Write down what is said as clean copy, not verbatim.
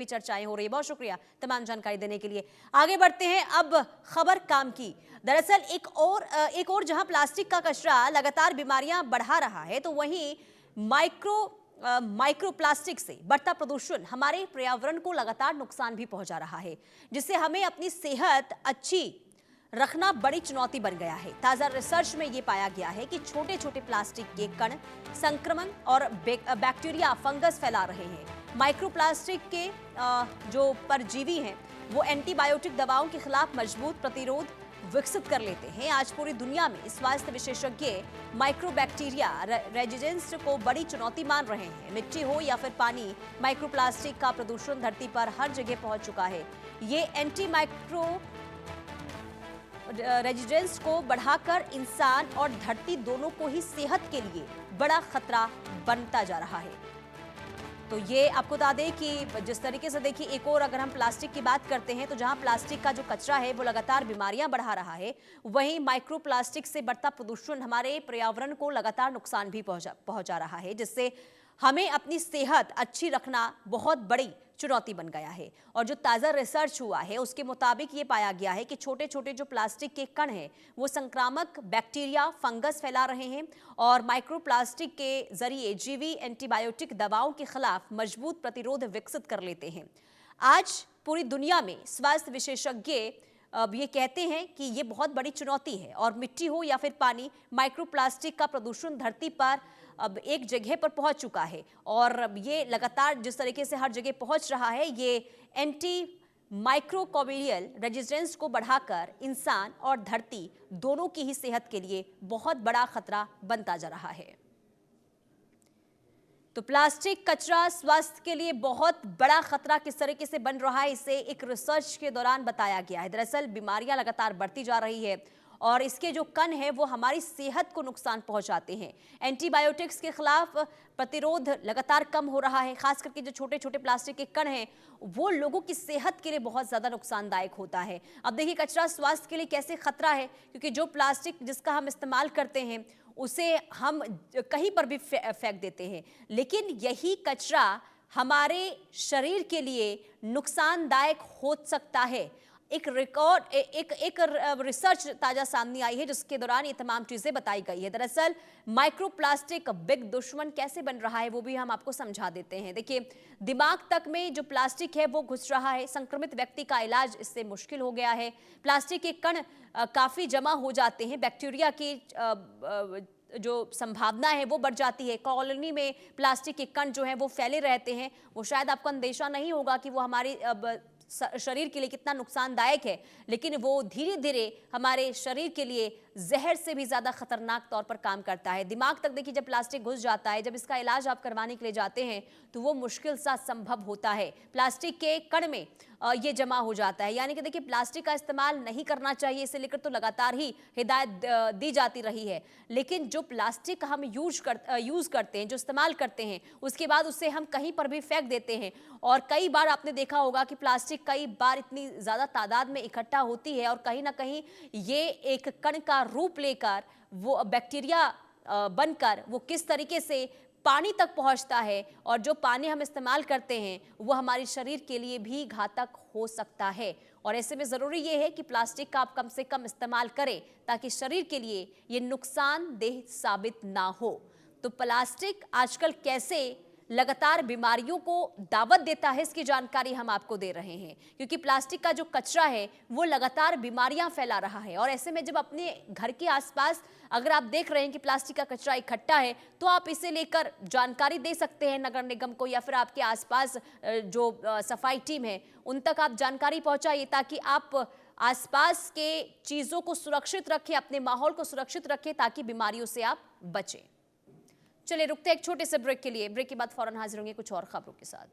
भी चर्चाएं हो रही है। बहुत शुक्रिया तमाम जानकारी देने के लिए। आगे बढ़ते हैं अब खबर काम की। दरअसल एक और जहां प्लास्टिक का कचरा लगातार बीमारियां बढ़ा रहा है, तो वहीं माइक्रो प्लास्टिक से बढ़ता प्रदूषण हमारे पर्यावरण को लगातार नुकसान भी पहुंचा रहा है, जिससे हमें अपनी सेहत अच्छी रखना बड़ी चुनौती बन गया है। ताजा रिसर्च में यह पाया गया है कि छोटे छोटे प्लास्टिक के कण संक्रमण और बैक्टीरिया फंगस फैला रहे हैं। माइक्रोप्लास्टिक के जो परजीवी हैं वो एंटीबायोटिक दवाओं के खिलाफ मजबूत प्रतिरोध विकसित कर लेते हैं। आज पूरी दुनिया में स्वास्थ्य विशेषज्ञ माइक्रोबैक्टीरिया रेजिस्टेंस को बड़ी चुनौती मान रहे हैं। मिट्टी हो या फिर पानी, माइक्रोप्लास्टिक का प्रदूषण धरती पर हर जगह पहुंच चुका है। ये एंटी माइक्रो रेजिस्टेंस को बढ़ाकर इंसान और धरती दोनों को ही सेहत के लिए बड़ा खतरा बनता जा रहा है। तो ये आपको बता दें कि जिस तरीके से देखिए, एक और अगर हम प्लास्टिक की बात करते हैं तो जहां प्लास्टिक का जो कचरा है वो लगातार बीमारियां बढ़ा रहा है, वहीं माइक्रो प्लास्टिक से बढ़ता प्रदूषण हमारे पर्यावरण को लगातार नुकसान भी पहुंचा रहा है, जिससे हमें अपनी सेहत अच्छी रखना बहुत बड़ी चुनौती बन गया है। और जो ताज़ा रिसर्च हुआ है उसके मुताबिक ये पाया गया है कि छोटे छोटे जो प्लास्टिक के कण हैं वो संक्रामक बैक्टीरिया फंगस फैला रहे हैं और माइक्रोप्लास्टिक के जरिए जीवी एंटीबायोटिक दवाओं के खिलाफ मजबूत प्रतिरोध विकसित कर लेते हैं। आज पूरी दुनिया में स्वास्थ्य विशेषज्ञ अब ये कहते हैं कि ये बहुत बड़ी चुनौती है और मिट्टी हो या फिर पानी, माइक्रोप्लास्टिक का प्रदूषण धरती पर अब एक जगह पर पहुंच चुका है और ये लगातार जिस तरीके से हर जगह पहुंच रहा है, ये एंटी माइक्रोकोबियल रेजिस्टेंस को बढ़ाकर इंसान और धरती दोनों की ही सेहत के लिए बहुत बड़ा खतरा बनता जा रहा है। तो प्लास्टिक कचरा स्वास्थ्य के लिए बहुत बड़ा खतरा किस तरीके से बन रहा है, इसे एक रिसर्च के दौरान बताया गया है। दरअसल बीमारियां लगातार बढ़ती जा रही है और इसके जो कण हैं वो हमारी सेहत को नुकसान पहुंचाते हैं। एंटीबायोटिक्स के खिलाफ प्रतिरोध लगातार कम हो रहा है। खास करके जो छोटे छोटे प्लास्टिक के कण हैं वो लोगों की सेहत के लिए बहुत ज़्यादा नुकसानदायक होता है। अब देखिए कचरा स्वास्थ्य के लिए कैसे खतरा है, क्योंकि जो प्लास्टिक जिसका हम इस्तेमाल करते हैं उसे हम कहीं पर भी फेंक देते हैं, लेकिन यही कचरा हमारे शरीर के लिए नुकसानदायक हो सकता है। एक रिसर्च ताजा सामने आई है जिसके दौरान ये तमाम चीजें बताई गई है। दरअसल माइक्रोप्लास्टिक बिग दुश्मन कैसे बन रहा है वो भी हम आपको समझा देते हैं। देखिए, दिमाग तक में जो प्लास्टिक है वो घुस रहा है। संक्रमित व्यक्ति का इलाज इससे मुश्किल हो गया है। प्लास्टिक के कण काफी जमा हो जाते हैं। बैक्टीरिया की जो संभावना है वो बढ़ जाती है। कॉलोनी में प्लास्टिक के कण जो हैं वो फैले रहते हैं। वो शायद आपको अंदेशा नहीं होगा कि वो हमारी शरीर के लिए कितना नुकसानदायक है, लेकिन वो धीरे धीरे हमारे शरीर के लिए जहर से भी ज़्यादा खतरनाक तौर पर काम करता है। दिमाग तक देखिए जब प्लास्टिक घुस जाता है, जब इसका इलाज आप करवाने के लिए जाते हैं तो वो मुश्किल सा संभव होता है। प्लास्टिक के कण में ये जमा हो जाता है। यानी कि देखिए प्लास्टिक का इस्तेमाल नहीं करना चाहिए, इसे लेकर तो लगातार ही हिदायत दी जाती रही है, लेकिन जो प्लास्टिक हम यूज़ करते हैं, जो इस्तेमाल करते हैं, उसके बाद उसे हम कहीं पर भी फेंक देते हैं। और कई बार आपने देखा होगा कि प्लास्टिक कई बार इतनी ज़्यादा तादाद में इकट्ठा होती है और कहीं ना कहीं ये एक कण का रूप लेकर वो बैक्टीरिया बनकर वो किस तरीके से पानी तक पहुंचता है और जो पानी हम इस्तेमाल करते हैं वो हमारे शरीर के लिए भी घातक हो सकता है। और ऐसे में ज़रूरी ये है कि प्लास्टिक का आप कम से कम इस्तेमाल करें ताकि शरीर के लिए ये नुकसानदेह साबित ना हो। तो प्लास्टिक आजकल कैसे लगातार बीमारियों को दावत देता है, इसकी जानकारी हम आपको दे रहे हैं, क्योंकि प्लास्टिक का जो कचरा है वो लगातार बीमारियां फैला रहा है। और ऐसे में जब अपने घर के आसपास अगर आप देख रहे हैं कि प्लास्टिक का कचरा इकट्ठा है तो आप इसे लेकर जानकारी दे सकते हैं नगर निगम को या फिर आपके आसपास जो सफाई टीम है उन तक आप जानकारी पहुंचाइए, ताकि आप आसपास के चीज़ों को सुरक्षित रखें, अपने माहौल को सुरक्षित रखें, ताकि बीमारियों से आप बचें। चलिए रुकते हैं एक छोटे से ब्रेक के लिए। ब्रेक के बाद फौरन हाजिर होंगे कुछ और खबरों के साथ।